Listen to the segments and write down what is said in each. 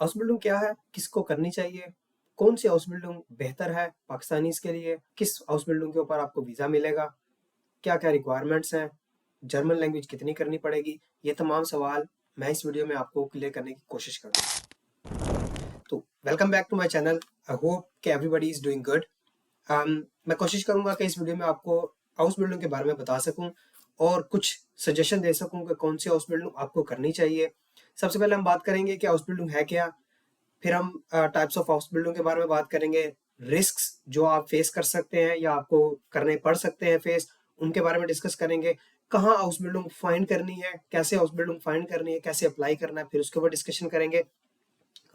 House building क्या है, किसको करनी चाहिए, कौन सी हाउस बिल्डिंग बेहतर है पाकिस्तानीज के लिए, किस हाउस बिल्डिंग के ऊपर आपको वीज़ा मिलेगा, क्या क्या रिक्वायरमेंट्स हैं, जर्मन लैंग्वेज कितनी करनी पड़ेगी, ये तमाम सवाल मैं इस वीडियो में आपको क्लियर करने की कोशिश करूँगा। तो welcome back to my channel. I hope कि एवरीबॉडी इज़ डूइंग गुड। मैं कोशिश करूँगा कि इस वीडियो में आपको हाउस बिल्डिंग के बारे में बता सकूँ और कुछ सजेशन दे सकूँ कि कौन सी हाउस बिल्डिंग आपको करनी चाहिए। सबसे पहले हम बात करेंगे कि हाउस बिल्डिंग है क्या, फिर हम टाइप्स ऑफ हाउस बिल्डिंग के बारे में बात करेंगे, रिस्क्स जो आप फेस कर सकते हैं या आपको करने पड़ सकते हैं फेस, उनके बारे में डिस्कस करेंगे। कहाँ हाउस बिल्डिंग फाइंड करनी है, कैसे हाउस बिल्डिंग फाइंड करनी है, कैसे अप्लाई करना है, फिर उसके ऊपर डिस्कशन करेंगे।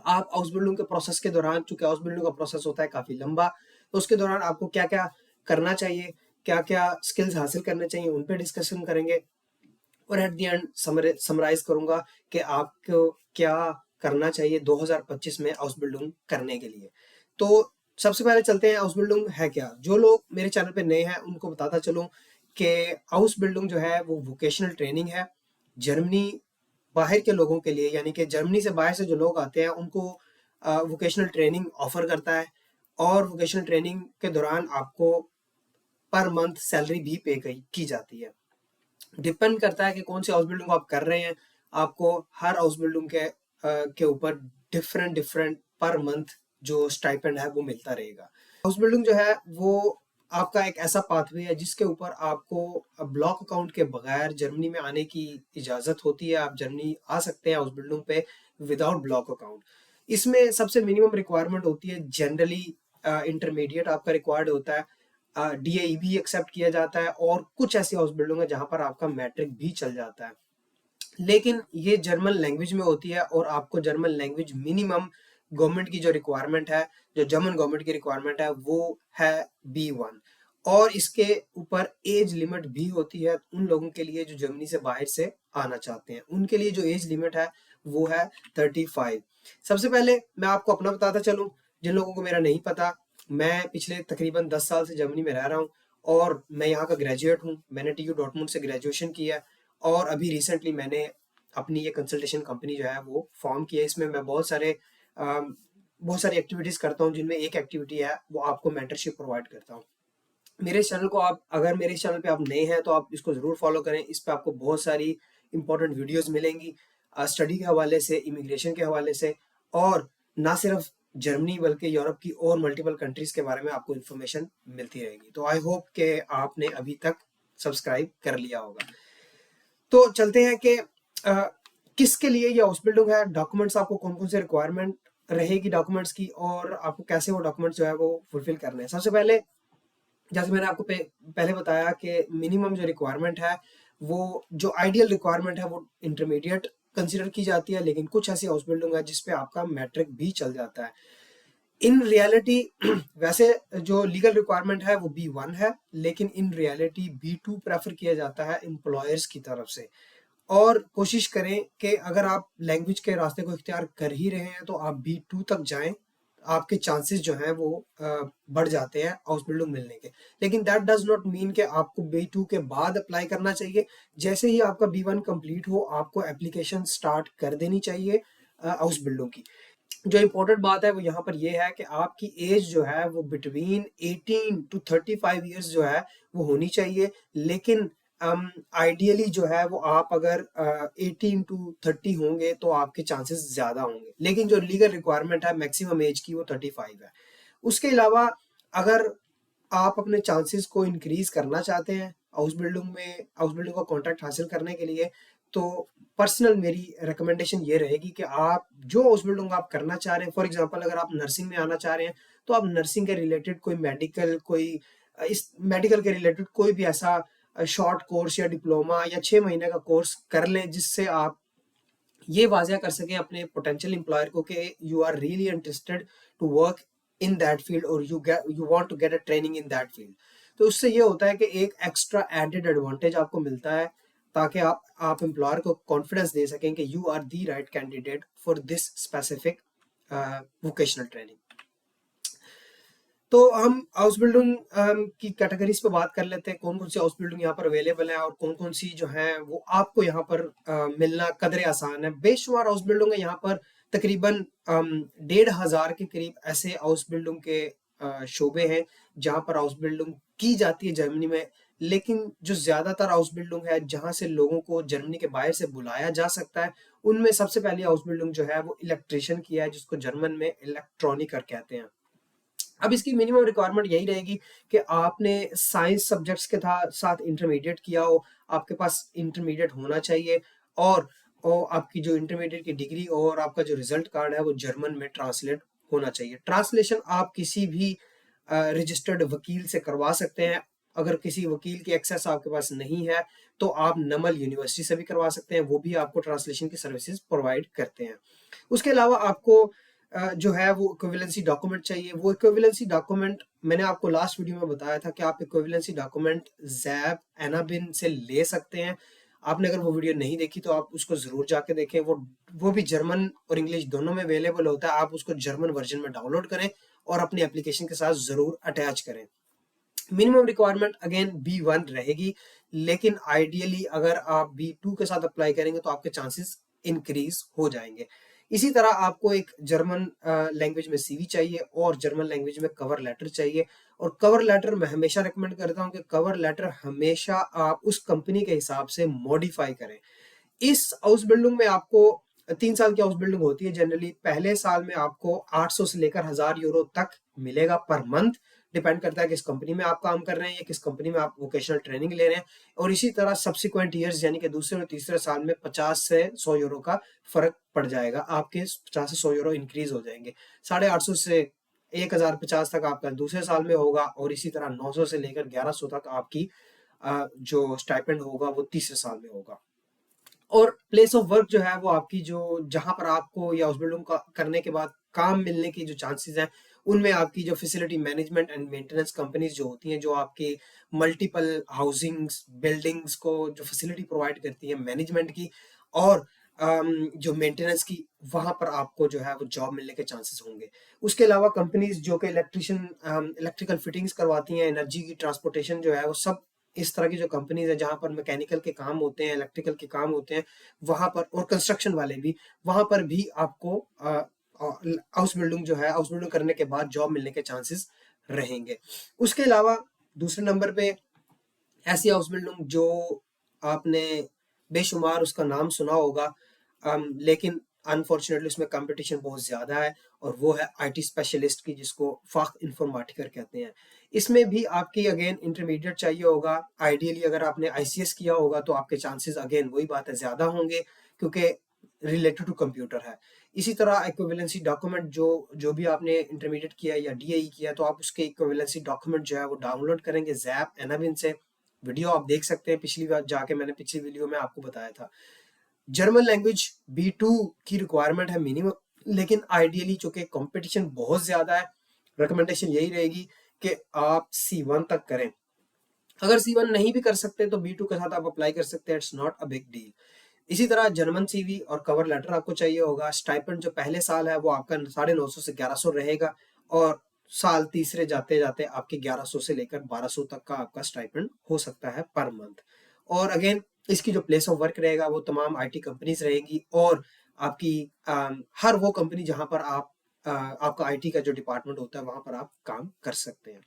आप हाउस बिल्डिंग के प्रोसेस के दौरान, चूंकि हाउस बिल्डिंग का प्रोसेस होता है काफी लंबा, तो उसके दौरान आपको क्या क्या करना चाहिए, क्या क्या स्किल्स हासिल करने चाहिए, उन पर डिस्कशन करेंगे। और एट द एंड समराइज करूंगा कि आपको क्या करना चाहिए 2025 में हाउस बिल्डिंग करने के लिए। तो सबसे पहले चलते हैं, हाउस बिल्डिंग है क्या। जो लोग मेरे चैनल पे नए हैं उनको बताता चलूं कि हाउस बिल्डिंग जो है वो वोकेशनल ट्रेनिंग है। जर्मनी बाहर के लोगों के लिए, यानी कि जर्मनी से बाहर से जो लोग आते हैं उनको वोकेशनल ट्रेनिंग ऑफर करता है। और वोकेशनल ट्रेनिंग के दौरान आपको पर मंथ सैलरी भी पे की जाती है। डिपेंड करता है कि कौन सी हाउस बिल्डिंग आप कर रहे हैं। आपको हर हाउस बिल्डिंग के ऊपर डिफरेंट डिफरेंट पर मंथ जो स्टाइपेंड है वो मिलता रहेगा। हाउस बिल्डिंग जो है वो आपका एक ऐसा पाथवे है जिसके ऊपर आपको ब्लॉक अकाउंट के बगैर जर्मनी में आने की इजाज़त होती है। आप जर्मनी आ सकते हैं हाउस बिल्डिंग पे विदाउट ब्लॉक अकाउंट। इसमें सबसे मिनिमम रिक्वायरमेंट होती है, जनरली इंटरमीडिएट आपका रिक्वायर्ड होता है। डीएई भी एक्सेप्ट किया जाता है और कुछ ऐसी हाउस बिल्डिंग है जहां पर आपका मैट्रिक भी चल जाता है। लेकिन ये जर्मन लैंग्वेज में होती है और आपको जर्मन लैंग्वेज मिनिमम गवर्नमेंट की जो रिक्वायरमेंट है, जो जर्मन गवर्नमेंट की रिक्वायरमेंट है वो है B1। और इसके ऊपर एज लिमिट भी होती है उन लोगों के लिए जो जर्मनी से बाहर से आना चाहते हैं। उनके लिए जो एज लिमिट है वो है 35। सबसे पहले मैं आपको अपना बताता चलूं, जिन लोगों को मेरा नहीं पता। मैं पिछले तकरीबन 10 साल से जर्मनी में रह रहा हूँ और मैं यहाँ का ग्रेजुएट हूँ। मैंने TU डॉर्टमुंड से ग्रेजुएशन किया है और अभी रिसेंटली मैंने अपनी ये कंसल्टेशन कंपनी जो है वो फॉर्म की है। इसमें मैं बहुत सारी एक्टिविटीज करता हूँ, जिनमें एक एक्टिविटी है वो आपको मेंटरशिप प्रोवाइड करता हूँ। मेरे चैनल को आप, अगर मेरे चैनल पे आप नए हैं तो आप इसको जरूर फॉलो करें। इस पे आपको बहुत सारी इंपॉर्टेंट वीडियोस मिलेंगी, स्टडी के हवाले से, इमिग्रेशन के हवाले से, और ना सिर्फ जर्मनी बल्कि यूरोप की और मल्टीपल कंट्रीज के बारे में आपको इन्फॉर्मेशन मिलती रहेगी। तो आई होप कि आपने अभी तक सब्सक्राइब कर लिया होगा। तो चलते हैं कि किसके लिए ये हाउस बिल्डिंग है, डॉक्यूमेंट्स आपको कौन कौन से रिक्वायरमेंट रहेगी डॉक्यूमेंट्स की, और आपको कैसे वो डॉक्यूमेंट्स जो है वो फुलफिल करने हैं। सबसे पहले, जैसे मैंने आपको पहले बताया कि मिनिमम जो रिक्वायरमेंट है, वो जो आइडियल रिक्वायरमेंट है वो इंटरमीडिएट कंसिडर की जाती है, लेकिन कुछ ऐसी हाउस बिल्डिंग है जिसपे आपका मैट्रिक भी चल जाता है। इन रियलिटी वैसे जो लीगल रिक्वायरमेंट है वो B1 है, लेकिन इन रियलिटी B2 प्रेफर किया जाता है एम्प्लॉयर्स की तरफ से। और कोशिश करें कि अगर आप लैंग्वेज के रास्ते को इख्तियार कर ही रहे हैं तो आप B2 तक जाएं। आपके चांसेस जो हैं वो बढ़ जाते हैं हाउस बिल्डिंग मिलने के। लेकिन दैट डज नॉट मीन कि आपको B2 के बाद अप्लाई करना चाहिए। जैसे ही आपका B1 कंप्लीट हो आपको एप्लीकेशन स्टार्ट कर देनी चाहिए हाउस बिल्डिंग की। जो इम्पोर्टेंट बात है वो यहाँ पर ये है कि आपकी एज जो है वो बिटवीन 18 टू 35 ईयर्स जो है वो होनी चाहिए। लेकिन आइडियली जो है वो आप अगर 18 टू 30 होंगे तो आपके चांसेस ज़्यादा होंगे, लेकिन जो लीगल रिक्वायरमेंट है मैक्सिमम एज की वो 35 है। उसके अलावा अगर आप अपने चांसेस को इंक्रीज करना चाहते हैं हाउस बिल्डिंग का कॉन्ट्रैक्ट हासिल करने के लिए, तो पर्सनल मेरी रिकमेंडेशन ये रहेगी कि आप जो हाउस बिल्डिंग आप करना चाह रहे हैं, फॉर एग्जांपल अगर आप नर्सिंग में आना चाह रहे हैं तो आप नर्सिंग के रिलेटेड इस मेडिकल के रिलेटेड कोई भी ऐसा शॉर्ट कोर्स या डिप्लोमा या 6 महीने का कोर्स कर लें, जिससे आप ये वाज़ह कर सकें अपने पोटेंशियल एम्प्लॉयर को कि you are really interested to work in that field और you want to get a training in that field. तो उससे ये होता है कि एक एक्स्ट्रा एडेड एडवांटेज आपको मिलता है, ताकि आप एम्प्लॉयर को कॉन्फिडेंस दे सकें कि you are the right candidate for this specific vocational training. तो हम हाउस बिल्डिंग की कैटेगरीज पे बात कर लेते हैं, कौन कौन सी हाउस बिल्डिंग यहाँ पर अवेलेबल है और कौन कौन सी जो है वो आपको यहाँ पर मिलना कदरे आसान है। बेशुमार हाउस बिल्डिंग है यहाँ पर तकरीबन 1,500 के करीब ऐसे आउसबिल्डिंग के शोबे हैं जहाँ पर आउसबिल्डिंग की जाती है जर्मनी में। लेकिन जो ज़्यादातर आउसबिल्डिंग है जहाँ से लोगों को जर्मनी के बाहर से बुलाया जा सकता है, उनमें सबसे पहली आउसबिल्डिंग जो है वो इलेक्ट्रिशियन की है, जिसको जर्मन में इलेक्ट्रॉनिकर कहते हैं। अब इसकी मिनिमम रिक्वायरमेंट यही रहेगी कि आपने साइंस सब्जेक्ट्स के साथ इंटरमीडिएट किया हो, आपके पास इंटरमीडिएट होना चाहिए, और आपकी जो इंटरमीडिएट की डिग्री और आपका जो रिजल्ट कार्ड है वो जर्मन में ट्रांसलेट होना चाहिए। ट्रांसलेशन आप किसी भी रजिस्टर्ड वकील से करवा सकते हैं। अगर किसी वकील की एक्सेस आपके पास नहीं है तो आप नमल यूनिवर्सिटी से भी करवा सकते हैं, वो भी आपको ट्रांसलेशन की सर्विसेज प्रोवाइड करते हैं। उसके अलावा आपको जो है वो इक्विवेलेंसी डॉक्यूमेंट चाहिए। वो इक्विवेलेंसी डॉक्यूमेंट मैंने आपको लास्ट वीडियो में बताया था कि आप इक्विवेलेंसी डॉक्यूमेंट ज़ैप एनाबिन से ले सकते हैं। आपने अगर वो वीडियो नहीं देखी तो आप उसको ज़रूर जाके देखें। वो भी जर्मन और इंग्लिश दोनों में अवेलेबल होता है। आप उसको जर्मन वर्जन में डाउनलोड करें और अपनी एप्लीकेशन के साथ ज़रूर अटैच करें। मिनिमम रिक्वायरमेंट अगेन B1 रहेगी, लेकिन आइडियली अगर आप B2 के साथ अप्लाई करेंगे तो आपके चांसेस इंक्रीज हो जाएंगे। इसी तरह आपको एक जर्मन लैंग्वेज में सीवी चाहिए और जर्मन लैंग्वेज में कवर लेटर चाहिए। और कवर लेटर मैं हमेशा रिकमेंड करता हूं कि कवर लेटर हमेशा आप उस कंपनी के हिसाब से मॉडिफाई करें। इस हाउस बिल्डिंग में आपको 3 साल की हाउस बिल्डिंग होती है जनरली। पहले साल में आपको 800 से लेकर 1,000 यूरो तक मिलेगा पर मंथ। डिपेंड करता है किस कंपनी में आप काम कर रहे हैं या किस कंपनी में आप वोकेशनल ट्रेनिंग ले रहे हैं। और इसी तरह सब्सिक्वेंट ईयर्स यानी कि दूसरे और तीसरे साल में 50 से 100 यूरो का फर्क पड़ जाएगा। आपके 50 से 100 यूरो इंक्रीज हो जाएंगे। 850 से 1,050 तक आपका दूसरे साल में होगा और इसी तरह 900 से लेकर 1,100 तक आपकी जो स्टाइपेंड होगा वो तीसरे साल में होगा। और प्लेस ऑफ वर्क जो है वो आपकी जो जहां पर आपको या हॉस्पिटल का करने के बाद काम मिलने की जो चांसेस हैं, उनमें आपकी जो facility management and maintenance companies जो होती हैं, जो आपके मल्टीपल हाउसिंग्स बिल्डिंग्स को जो फैसिलिटी प्रोवाइड करती है मैनेजमेंट की और जो मेंटेनेंस की, वहां पर आपको जो है वो जॉब मिलने के चांसेस होंगे। उसके अलावा कंपनीज जो कि इलेक्ट्रिकल फिटिंग्स करवाती हैं, एनर्जी की ट्रांसपोर्टेशन जो है वो सब इस तरह की जो कंपनीज है जहां पर मैकेनिकल के काम होते हैं, इलेक्ट्रिकल के काम होते हैं, वहां पर और कंस्ट्रक्शन वाले भी, वहां पर भी आपको हाउस बिल्डिंग जो है हाउस बिल्डिंग करने के बाद जॉब मिलने के चांसेस रहेंगे। उसके अलावा दूसरे नंबर पे ऐसी हाउस बिल्डिंग जो आपने बेशुमार उसका नाम सुना होगा, लेकिन अनफॉर्चुनेटली उसमें कंपटीशन बहुत ज़्यादा है, और वो है आईटी स्पेशलिस्ट की, जिसको फाख इन्फॉर्मेटिकर कहते हैं। इसमें भी आपकी अगेन इंटरमीडिएट चाहिए होगा। आइडियली अगर आपने आईसीएस किया होगा तो आपके चांसेस अगेन वही बात है ज़्यादा होंगे, क्योंकि रिलेटेड टू कंप्यूटर है। इसी तरह इक्विवेलेंसी डॉक्यूमेंट जो भी आपने इंटरमीडिएट किया या डीएई किया, तो आप उसके इक्विवेलेंसी डॉक्यूमेंट जो है वो डाउनलोड करेंगे ज़ैप एनाबिन से। वीडियो आप देख सकते हैं, पिछली बार जाके मैंने पिछली वीडियो में आपको बताया था। जर्मन लैंग्वेज B2 की रिक्वायरमेंट है मिनिमम, लेकिन आइडियली चूंकि कंपटीशन बहुत ज्यादा है, रिकमेंडेशन यही रहेगी कि आप C1 तक करें। अगर C1 नहीं भी कर सकते तो B2 के साथ आप अप्लाई कर सकते हैं, it's not a big deal. इसी तरह जर्मन सीवी और कवर लेटर आपको चाहिए होगा। स्टाइपेंड जो पहले साल है वो आपका 950 से 1100 रहेगा, और साल तीसरे जाते जाते आपके 1100 से लेकर 1200 तक का आपका स्टाइपेंड हो सकता है पर मंथ। और अगेन इसकी जो प्लेस ऑफ वर्क रहेगा वो तमाम आईटी कंपनीज रहेंगी, और आपकी हर वो कंपनी जहां पर आपका आईटी का जो डिपार्टमेंट होता है वहां पर आप काम कर सकते हैं।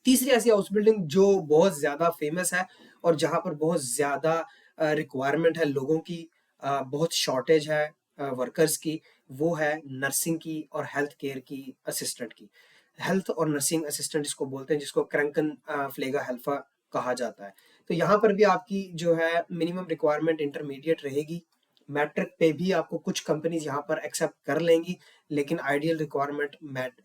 तीसरी ऐसी हाउस बिल्डिंग जो बहुत ज्यादा फेमस है और जहां पर बहुत ज्यादा रिक्वायरमेंट है लोगों की, बहुत शॉर्टेज है वर्कर्स की, वो है नर्सिंग की और हेल्थ केयर की असिस्टेंट की। हेल्थ और नर्सिंग असिस्टेंट इसको बोलते हैं, जिसको क्रैंकन फ्लेगा हेल्फा कहा जाता है। तो यहाँ पर भी आपकी जो है मिनिमम रिक्वायरमेंट इंटरमीडिएट रहेगी। मैट्रिक पे भी आपको कुछ कंपनीज यहाँ पर एक्सेप्ट कर लेंगी, लेकिन आइडियल रिक्वायरमेंट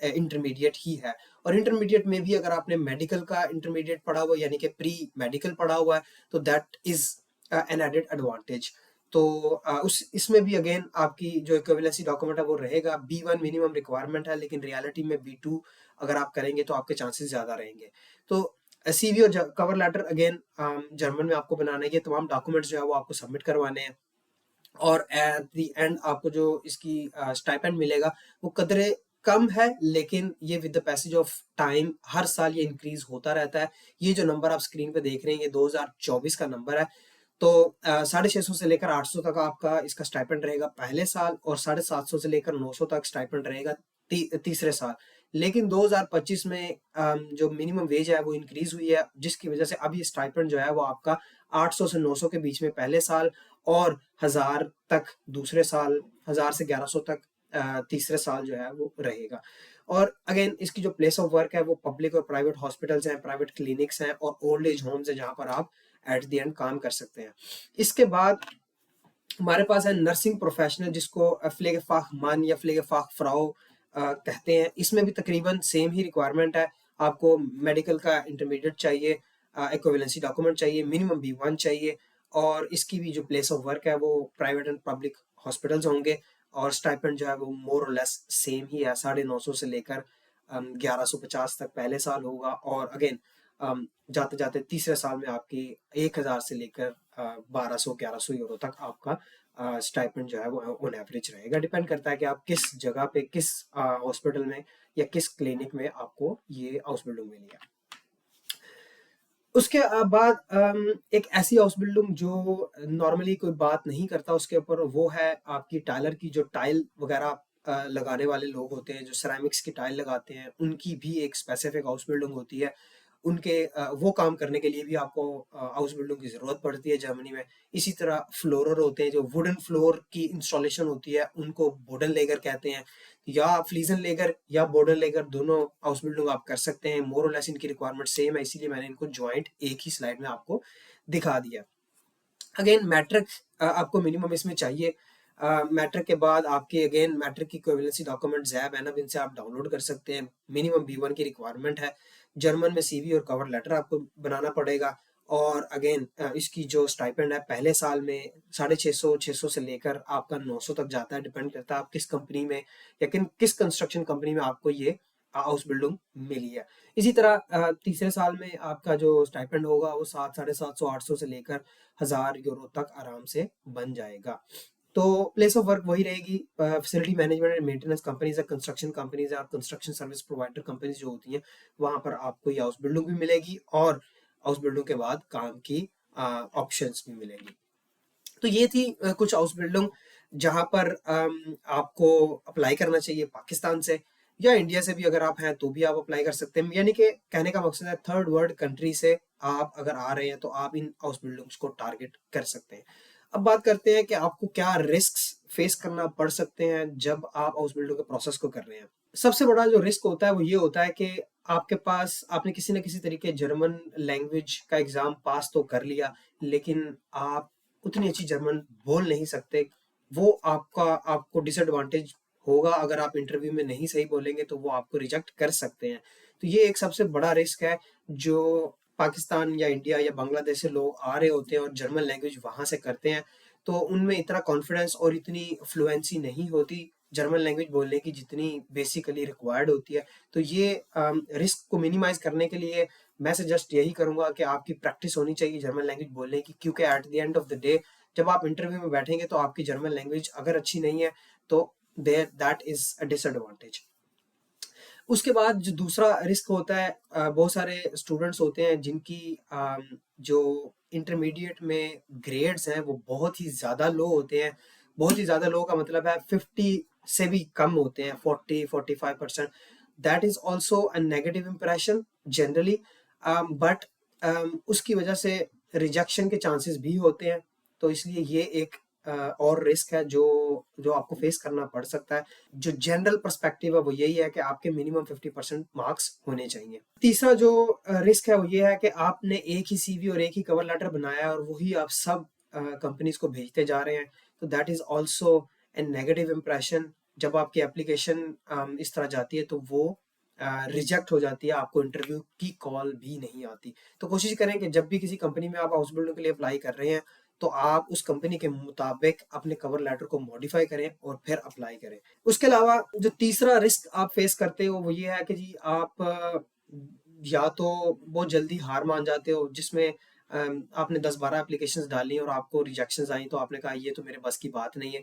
इंटरमीडिएट ही है। और इंटरमीडिएट में भी अगर आपने मेडिकल का इंटरमीडिएट पढ़ा हुआ यानी कि प्री मेडिकल पढ़ा हुआ है तो that is an added advantage. तो उस इसमें भी अगेन आपकी जो इक्विवेलेंसी डॉक्यूमेंट है वो रहेगा। B1 मिनिमम रिक्वायरमेंट है, लेकिन रियलिटी में B2 अगर आप करेंगे तो आपके चांसेस ज्यादा रहेंगे। तो सीवी और कवर लेटर अगेन जर्मन में आपको बनाना है। ये तमाम डॉक्यूमेंट्स जो है वो आपको सबमिट करवाने हैं, और एट द एंड आपको जो इसकी स्टाइपेंड मिलेगा वो कदरे कम है, लेकिन ये with the passage of time हर साल ये इंक्रीज होता रहता है। ये जो नंबर आप स्क्रीन पे देख रहे हैं ये 2024 का नंबर है। तो 650 से लेकर 800 तक आपका इसका स्टाइपेंड रहेगा पहले साल, और 750 से लेकर 900 तक स्टाइपेंड रहेगा तीसरे साल। लेकिन 2025 में जो मिनिमम वेज है वो इंक्रीज हुई है, जिसकी वजह से अभी स्टाइपेंड जो है वो आपका 800 से 900 के बीच में पहले साल, और 1000 तक दूसरे साल, 1000 से 1100 तक तीसरे साल जो है वो रहेगा। और अगेन इसकी जो प्लेस ऑफ वर्क है वो पब्लिक और प्राइवेट हॉस्पिटल्स हैं, प्राइवेट क्लिनिक्स हैं, और ओल्ड एज होम्स हैं, जहाँ पर आप एट द एंड काम कर सकते हैं। इसके बाद हमारे पास है नर्सिंग प्रोफेशनल, जिसको फ्लेगेफाख या फ्लेगेफाख फ्राउ कहते हैं। इसमें भी तकरीबन सेम ही रिक्वायरमेंट है। आपको मेडिकल का इंटरमीडिएट चाहिए, इक्विवेलेंसी डॉक्यूमेंट चाहिए, मिनिमम B1 चाहिए, और इसकी भी जो प्लेस ऑफ वर्क है वो प्राइवेट एंड पब्लिक हॉस्पिटल्स होंगे, और स्टाइपेंड जो है वो मोर और लेस सेम ही है, 950 से लेकर 1150 तक पहले साल होगा, और अगेन जाते जाते तीसरे साल में आपकी 1000 से लेकर 1200-1100 यूरो तक आपका स्टाइपेंड जो है वो ऑन एवरेज रहेगा। डिपेंड करता है कि आप किस जगह पे, किस हॉस्पिटल में या किस क्लिनिक में आपको ये हाउस बिल्डिंग मिली है। उसके बाद एक ऐसी हाउस बिल्डिंग जो नॉर्मली कोई बात नहीं करता उसके ऊपर, वो है आपकी टाइलर की। जो टाइल वगैरह लगाने वाले लोग होते हैं, जो सेरामिक्स की टाइल लगाते हैं, उनकी भी एक स्पेसिफिक हाउस बिल्डिंग होती है। उनके वो काम करने के लिए भी आपको हाउस बिल्डिंग की ज़रूरत पड़ती है जर्मनी में। इसी तरह फ्लोरर होते हैं, जो वुडन फ्लोर की इंस्टॉलेशन होती है, उनको बोडन लेगर कहते हैं। या फ्लीजन लेगर या बोर्डर लेगर, दोनों हाउस बिल्डिंग आप कर सकते हैं। मोर और लेस इनकी रिक्वायरमेंट सेम है, इसीलिए मैंने इनको ज्वाइंट एक ही स्लाइड में आपको दिखा दिया। अगेन मैट्रिक आपको मिनिमम इसमें चाहिए। मैट्रिक के बाद आपके अगेन मैट्रिक की इक्विवेलेंसी डॉक्यूमेंट ज़ैब है ना, इनसे आप डाउनलोड कर सकते हैं। मिनिमम B1 की रिक्वायरमेंट है। जर्मन में CV और कवर लेटर आपको बनाना पड़ेगा। और अगेन इसकी जो स्टाइपेंड है पहले साल में 650 से लेकर आपका 900 तक जाता है। डिपेंड करता है आप किस कंपनी में या किस कंस्ट्रक्शन कंपनी में आपको ये हाउस बिल्डिंग मिली है। इसी तरह तीसरे साल में आपका जो स्टाइपेंड होगा वो 700-750-800 से लेकर 1000 यूरो तक आराम से बन जाएगा। तो प्लेस ऑफ वर्क वही रहेगी। Facility management and maintenance companies है, कंस्ट्रक्शन कंपनीज है, और कंस्ट्रक्शन सर्विस प्रोवाइडर कंपनीज जो होती हैं, वहां पर आपको ये हाउस बिल्डिंग भी मिलेगी, और हाउस बिल्डिंग के बाद काम की ऑप्शंस भी मिलेंगी। तो ये थी कुछ हाउस बिल्डिंग जहां पर आपको अप्लाई करना चाहिए पाकिस्तान से, या इंडिया से भी अगर आप हैं तो भी आप अप्लाई कर सकते हैं। यानी कि कहने का मकसद है थर्ड वर्ल्ड कंट्री से आप अगर आ रहे हैं तो आप इन हाउस बिल्डिंग्स को टारगेट कर सकते हैं। अब बात करते हैं कि आपको क्या रिस्क फेस करना पड़ सकते हैं जब आप हाउस बिल्डिंग के प्रोसेस को कर रहे हैं। सबसे बड़ा जो रिस्क होता है वो ये होता है कि आपके पास आपने किसी न किसी तरीके जर्मन लैंग्वेज का एग्जाम पास तो कर लिया, लेकिन आप उतनी अच्छी जर्मन बोल नहीं सकते। वो आपको डिसएडवांटेज होगा। अगर आप इंटरव्यू में नहीं सही बोलेंगे तो वो आपको रिजेक्ट कर सकते हैं। तो ये एक सबसे बड़ा रिस्क है जो पाकिस्तान या इंडिया या बांग्लादेश से लोग आ रहे होते हैं और जर्मन लैंग्वेज वहां से करते हैं, तो उनमें इतना कॉन्फिडेंस और इतनी फ्लुएंसी नहीं होती जर्मन लैंग्वेज बोलने की जितनी बेसिकली रिक्वायर्ड होती है। तो ये रिस्क को मिनिमाइज करने के लिए मैं सजेस्ट यही करूंगा कि आपकी प्रैक्टिस होनी चाहिए जर्मन लैंग्वेज बोलने की, क्योंकि at the end of the day जब आप इंटरव्यू में बैठेंगे तो आपकी जर्मन लैंग्वेज अगर अच्छी नहीं है तो दैट इज अ डिसएडवांटेज। उसके बाद जो दूसरा रिस्क होता है, बहुत सारे स्टूडेंट्स होते हैं जिनकी जो इंटरमीडिएट में ग्रेड्स हैं वो बहुत ही ज़्यादा लो होते हैं। बहुत ही ज़्यादा लो का मतलब है 50 से भी कम होते हैं, 40-45%। That is also a negative impression generally, but उसकी वजह से रिजेक्शन के चांसेस भी होते हैं। तो इसलिए ये एक और रिस्क है जो जो आपको फेस करना पड़ सकता है। जो जनरल पर्सपेक्टिव है वो यही है कि आपके मिनिमम 50% मार्क्स होने चाहिए। तीसरा जो रिस्क है वो ये है कि आपने एक ही CV और एक ही कवर लेटर बनाया है और वही आप सब कंपनीज को भेजते जा रहे हैं, तो that is also a negative impression. जब आपकी एप्लीकेशन इस तरह जाती है तो वो रिजेक्ट हो जाती है, आपको इंटरव्यू की कॉल भी नहीं आती। तो कोशिश करें कि जब भी किसी कंपनी में आप हाउस बिल्डिंग के लिए अप्लाई कर रहे हैं तो आप उस कंपनी के मुताबिक अपने कवर लेटर को मॉडिफाई करें और फिर अप्लाई करें। उसके अलावा जो तीसरा रिस्क आप फेस करते हो वो ये है कि जी आप या तो बहुत जल्दी हार मान जाते हो, जिसमें आपने 10-12 एप्लीकेशंस डाली और आपको रिजेक्शंस आई तो आपने कहा ये तो मेरे बस की बात नहीं है।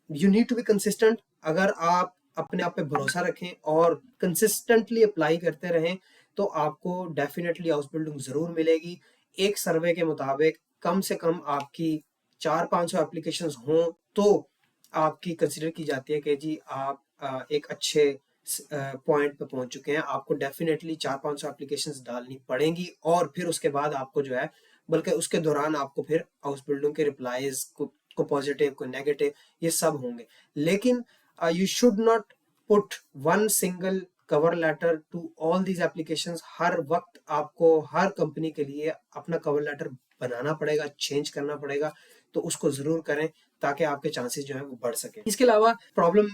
You need to be consistent. अगर आप अपने आप पे भरोसा रखें और कंसिस्टेंटली अप्लाई करते रहें तो आपको डेफिनेटली हाउस बिल्डिंग जरूर मिलेगी। एक सर्वे के मुताबिक कम से कम आपकी 400-500 एप्लीकेशंस हों तो आपकी कंसिडर की जाती है कि जी आप एक अच्छे पॉइंट पे पहुंच चुके हैं। आपको डेफिनेटली 400-500 एप्लीकेशंस डालनी पड़ेंगी और फिर उसके बाद आपको जो है, बल्कि उसके दौरान आपको फिर हाउस बिल्डिंग के रिप्लाईज को पॉजिटिव को नेगेटिव ये सब होंगे। लेकिन you should not put one single cover letter to all these applications. हर वक्त आपको हर कंपनी के लिए अपना कवर लेटर बनाना पड़ेगा, चेंज करना पड़ेगा, तो उसको जरूर करें ताकि आपके चांसेस जो है वो बढ़ सके। इसके अलावा प्रॉब्लम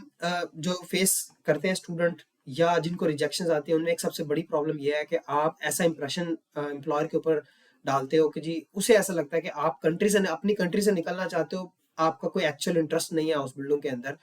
जो फेस करते हैं स्टूडेंट या जिनको रिजेक्शन आती है, उनमें एक सबसे बड़ी प्रॉब्लम यह है कि आप ऐसा इंप्रेशन एम्प्लॉयर के ऊपर डालते हो कि जी उसे ऐसा लगता है कि आप अपनी कंट्री से निकलना चाहते हो, आपका कोई एक्चुअल इंटरेस्ट नहीं है हाउस बिल्डिंग के अंदर,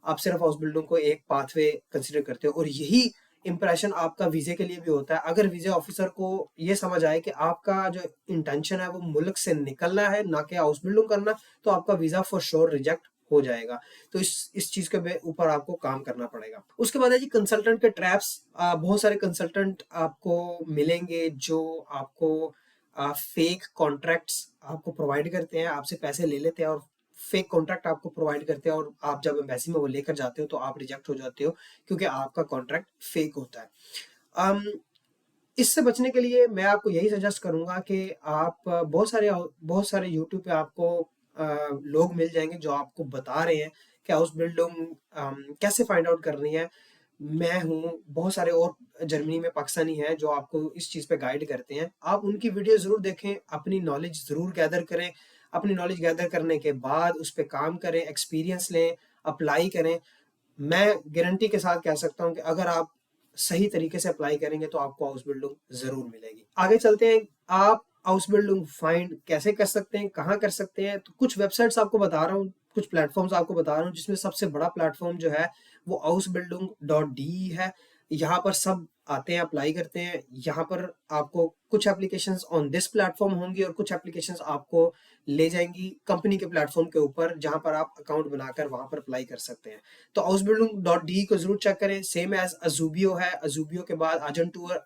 आप सिर्फ हाउस बिल्डिंग को एक पाथवे कंसिडर करते हो। और यही इंप्रेशन आपका वीजे के लिए भी होता है। अगर वीजा ऑफिसर को ये समझ आए कि आपका जो इंटेंशन है वो मुल्क से निकलना है ना कि हाउस बिल्डिंग करना, तो आपका वीजा फॉर श्योर रिजेक्ट हो जाएगा। तो इस चीज के ऊपर आपको काम करना पड़ेगा। उसके बाद है जी कंसल्टेंट के ट्रैप्स। बहुत सारे कंसल्टेंट आपको मिलेंगे जो आपको फेक कॉन्ट्रैक्ट्स आपको प्रोवाइड करते हैं, आपसे पैसे ले लेते हैं और फेक कॉन्ट्रैक्ट आपको प्रोवाइड करते हैं, और आप जब एम्बेसी में वो लेकर जाते हो तो आप रिजेक्ट हो जाते हो क्योंकि आपका कॉन्ट्रैक्ट फेक होता है। इससे बचने के लिए मैं आपको यही सजेस्ट करूंगा कि आप बहुत सारे यूट्यूब पे आपको लोग मिल जाएंगे जो आपको बता रहे हैं कि हाउस बिल्डिंग कैसे फाइंड आउट करनी है। मैं हूँ, बहुत सारे और जर्मनी में पाकिस्तानी हैं जो आपको इस चीज़ पे गाइड करते हैं। आप उनकी वीडियो ज़रूर देखें, अपनी नॉलेज ज़रूर गैदर करें। अपनी नॉलेज गैदर करने के बाद उस पर काम करें, एक्सपीरियंस लें, अप्लाई करें। मैं गारंटी के साथ कह सकता हूँ कि अगर आप सही तरीके से अप्लाई करेंगे तो आपको हाउस बिल्डिंग ज़रूर मिलेगी। आगे चलते हैं, आप हाउस बिल्डिंग फाइंड कैसे कर सकते हैं, कहाँ कर सकते हैं। तो कुछ वेबसाइट्स आपको बता रहा हूँ, कुछ प्लेटफॉर्म्स आपको बता रहा हूँ, जिसमें सबसे बड़ा प्लेटफॉर्म जो है वो housebuilding.de है। यहाँ पर सब आते हैं, अप्लाई करते हैं। यहाँ पर आपको कुछ एप्लीकेशंस ऑन दिस प्लेटफॉर्म होंगी और कुछ एप्लीकेशंस आपको ले जाएंगी कंपनी के प्लेटफॉर्म के ऊपर, जहाँ पर आप अकाउंट बनाकर वहाँ पर अप्लाई कर सकते हैं। तो housebuilding.de को जरूर चेक करें। सेम एज अजूबियो है, अजूबियो के बाद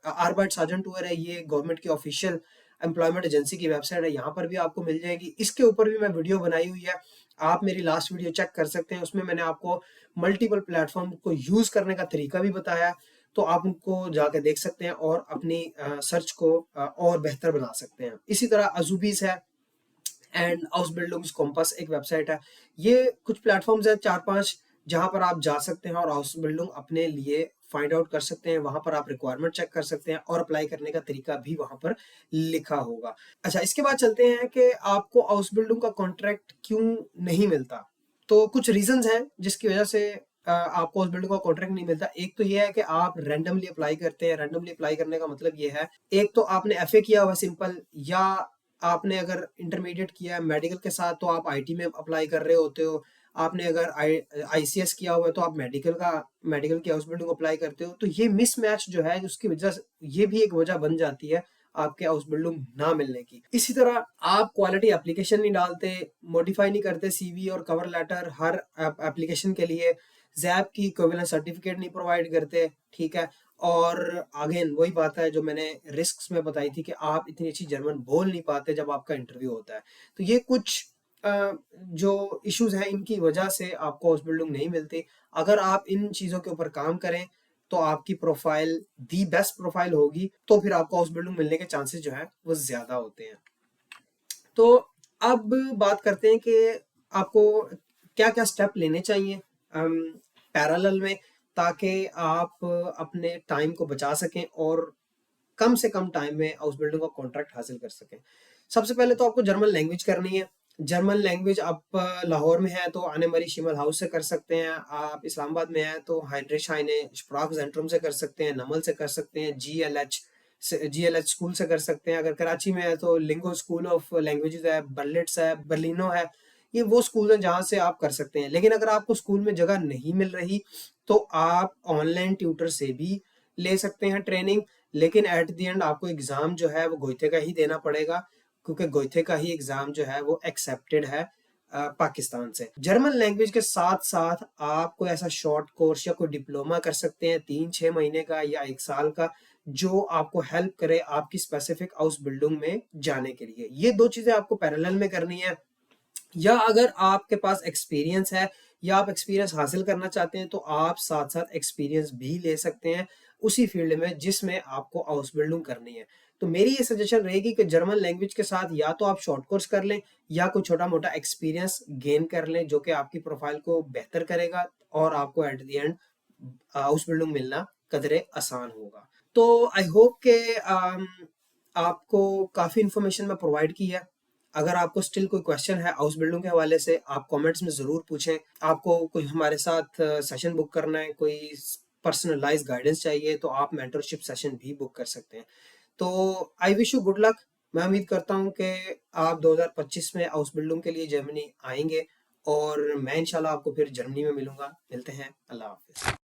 आर्बाइट्स आर्जन टूर है, ये गवर्नमेंट की ऑफिशियल एम्प्लॉयमेंट एजेंसी की वेबसाइट है, यहाँ पर भी आपको मिल जाएगी। इसके ऊपर भी मैं वीडियो बनाई हुई है, आप मेरी लास्ट वीडियो चेक कर सकते हैं। उसमें मैंने आपको मल्टीपल प्लेटफॉर्म को यूज करने का तरीका भी बताया, तो आप उनको जाकर देख सकते हैं और अपनी सर्च को और बेहतर बना सकते हैं। इसी तरह अजूबीज है एंड हाउस बिल्डिंग्स कॉम्पस एक वेबसाइट है। ये कुछ प्लेटफॉर्म्स है 4-5 जहां पर आप जा सकते हैं और हाउस बिल्डिंग अपने लिए फाइंड आउट कर सकते हैं। वहां पर आप रिक्वायरमेंट चेक कर सकते हैं और अप्लाई करने का तरीका भी वहां पर लिखा होगा। अच्छा, इसके बाद चलते हैं कि आपको हाउस बिल्डिंग का कॉन्ट्रैक्ट क्यों नहीं मिलता। तो कुछ रीजंस हैं जिसकी वजह से आपको हाउस बिल्डिंग का कॉन्ट्रैक्ट नहीं मिलता। एक तो ये है कि आप रैंडमली अप्लाई करते हैं। रैंडमली अप्लाई करने का मतलब ये है, एक तो आपने एफए किया हुआ सिंपल, या आपने अगर इंटरमीडिएट किया है मेडिकल के साथ तो आप आईटी में अप्लाई कर रहे होते हो। आपने अगर आईसीएस किया हुआ है तो आप मेडिकल की हाउस बिल्डिंग अप्लाई करते हो। तो ये मिसमैच जो है उसकी वजह से ये भी एक वजह बन जाती है आपके हाउस बिल्डिंग ना मिलने की। इसी तरह आप क्वालिटी एप्लीकेशन नहीं डालते, मॉडिफाई नहीं करते सीवी और कवर लेटर हर एप्लीकेशन के लिए, जैप की इक्विवेलेंस सर्टिफिकेट नहीं प्रोवाइड करते, ठीक है। और अगेन वही बात है जो मैंने रिस्क्स में बताई थी कि आप इतनी अच्छी जर्मन बोल नहीं पाते जब आपका इंटरव्यू होता है। तो ये कुछ जो इश्यूज हैं इनकी वजह से आपको हाउस बिल्डिंग नहीं मिलती। अगर आप इन चीज़ों के ऊपर काम करें तो आपकी प्रोफाइल दी बेस्ट प्रोफाइल होगी, तो फिर आपको हाउस बिल्डिंग मिलने के चांसेस जो है वो ज़्यादा होते हैं। तो अब बात करते हैं कि आपको क्या क्या स्टेप लेने चाहिए पैरेलल में, ताकि आप अपने टाइम को बचा सकें और कम से कम टाइम में हाउस बिल्डिंग का कॉन्ट्रैक्ट हासिल कर सकें। सबसे पहले तो आपको जर्मन लैंग्वेज करनी है। जर्मन लैंग्वेज आप लाहौर में है तो आने मरी शिमल हाउस से कर सकते हैं। आप इस्लामाबाद में है तो हाइड्रिश हाइने स्प्राक जेंट्रम से कर सकते हैं, नमल से कर सकते हैं, जीएलएच स्कूल से कर सकते हैं। अगर कराची में है तो लिंगो स्कूल ऑफ लैंग्वेजेस है, बर्लिट्स है, बर्लिनो है। ये वो स्कूल हैं जहाँ से आप कर सकते हैं। लेकिन अगर आपको स्कूल में जगह नहीं मिल रही तो आप ऑनलाइन ट्यूटर से भी ले सकते हैं ट्रेनिंग। लेकिन एट द एंड आपको एग्जाम जो है वो गोइथे का ही देना पड़ेगा, क्योंकि गोइथे का ही एग्जाम जो है वो एक्सेप्टेड है पाकिस्तान से। जर्मन लैंग्वेज के साथ साथ आप कोई ऐसा शॉर्ट कोर्स या कोई डिप्लोमा कर सकते हैं 3-6 महीने का या 1 साल का, जो आपको हेल्प करे आपकी स्पेसिफिक हाउस बिल्डिंग में जाने के लिए। ये 2 चीज़ें आपको पैरेलल में करनी है। या अगर आपके पास एक्सपीरियंस है या आप एक्सपीरियंस हासिल करना चाहते हैं तो आप साथ-साथ एक्सपीरियंस भी ले सकते हैं उसी फील्ड में जिसमें आपको हाउस बिल्डिंग करनी है। तो मेरी ये सजेशन रहेगी कि जर्मन लैंग्वेज के साथ या तो आप शॉर्ट कोर्स कर लें या कोई छोटा-मोटा एक्सपीरियंस गेन कर लें जो कि आपकी प्रोफाइल को बेहतर करेगा और आपको at the end house building मिलना कदरे आसान होगा। तो आई होप के आपको काफ़ी इन्फॉर्मेशन मैं प्रोवाइड की है। अगर आपको स्टिल कोई क्वेश्चन है हाउस बिल्डिंग के हवाले से आप कमेंट्स में ज़रूर पूछें। आपको कोई हमारे साथ सेशन बुक करना है, कोई पर्सनलाइज्ड गाइडेंस चाहिए तो आप मेंटरशिप सेशन भी बुक कर सकते हैं। तो I wish you good luck. मैं उम्मीद करता हूँ कि आप 2025 में हाउस बिल्डिंग के लिए जर्मनी आएँगे और मैं इंशाल्लाह आपको फिर जर्मनी में मिलूँगा। मिलते हैं। अल्लाह हाफ़िज़।